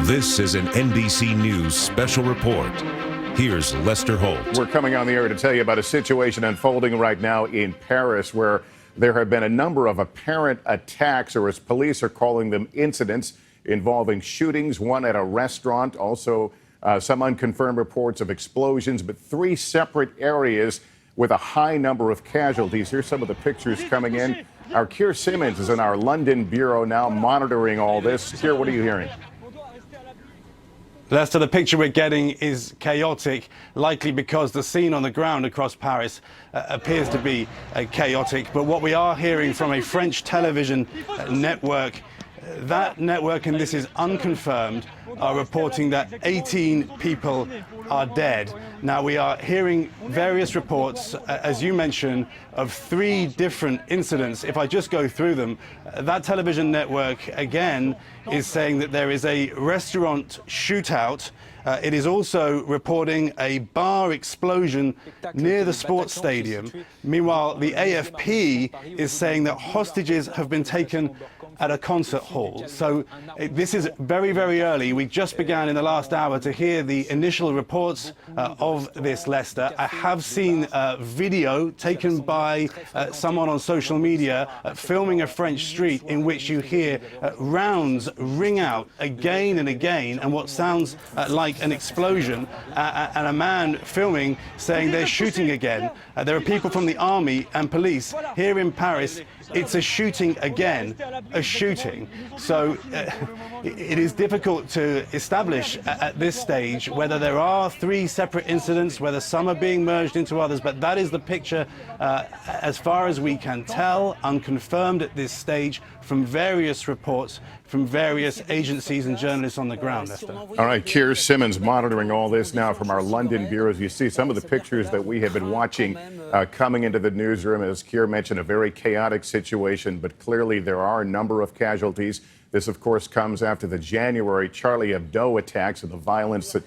This is an NBC News special report. Here's Lester Holt. We're coming on the air to tell you about a situation unfolding right now in Paris where there have been a number of apparent attacks, or as police are calling them, incidents involving shootings, one at a restaurant, also some unconfirmed reports of explosions, but three separate areas with a high number of casualties. Here's some of the pictures coming in. Our Keir Simmons is in our London bureau now monitoring all this. Keir, what are you hearing? Lester, the picture we're getting is chaotic, likely because the scene on the ground across Paris appears to be chaotic. But what we are hearing from a French television network, that network, and this is unconfirmed, are reporting that 18 people are dead. Now, we are hearing various reports, as you mentioned, of three different incidents. If I just go through them, that television network, again, is saying that there is a restaurant shootout. It is also reporting a bar explosion near the sports stadium. Meanwhile, the AFP is saying that hostages have been taken at a concert hall. So this is very, very early. We just began in the last hour to hear the initial reports of this, Lester. I have seen video taken by someone on social media filming a French street in which you hear rounds ring out again and again, and what sounds like an explosion, and a man filming saying they're shooting again. There are people from the army and police here in Paris. It's a shooting again, a shooting. So it is difficult to establish at this stage whether there are three separate incidents, whether some are being merged into others, but that is the picture as far as we can tell, unconfirmed at this stage, from various reports from various agencies and journalists on the ground, Lester. All right, Keir Simmons monitoring all this now from our London bureaus. You see some of the pictures that we have been watching coming into the newsroom. As Keir mentioned, a very chaotic situation, but clearly there are a number of casualties. This, of course, comes after the January Charlie Hebdo attacks and the violence that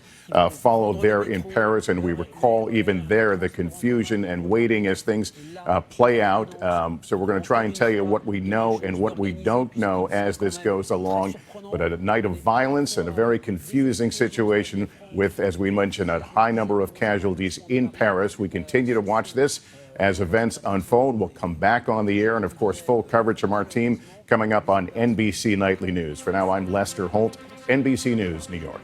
followed there in Paris. And we recall even there the confusion and waiting as things play out. So we're going to try and tell you what we know and what we don't know as this goes along. But a night of violence and a very confusing situation with, as we mentioned, a high number of casualties in Paris. We continue to watch this as events unfold. We'll come back on the air, and of course, full coverage from our team coming up on NBC Nightly News. For now, I'm Lester Holt, NBC News, New York.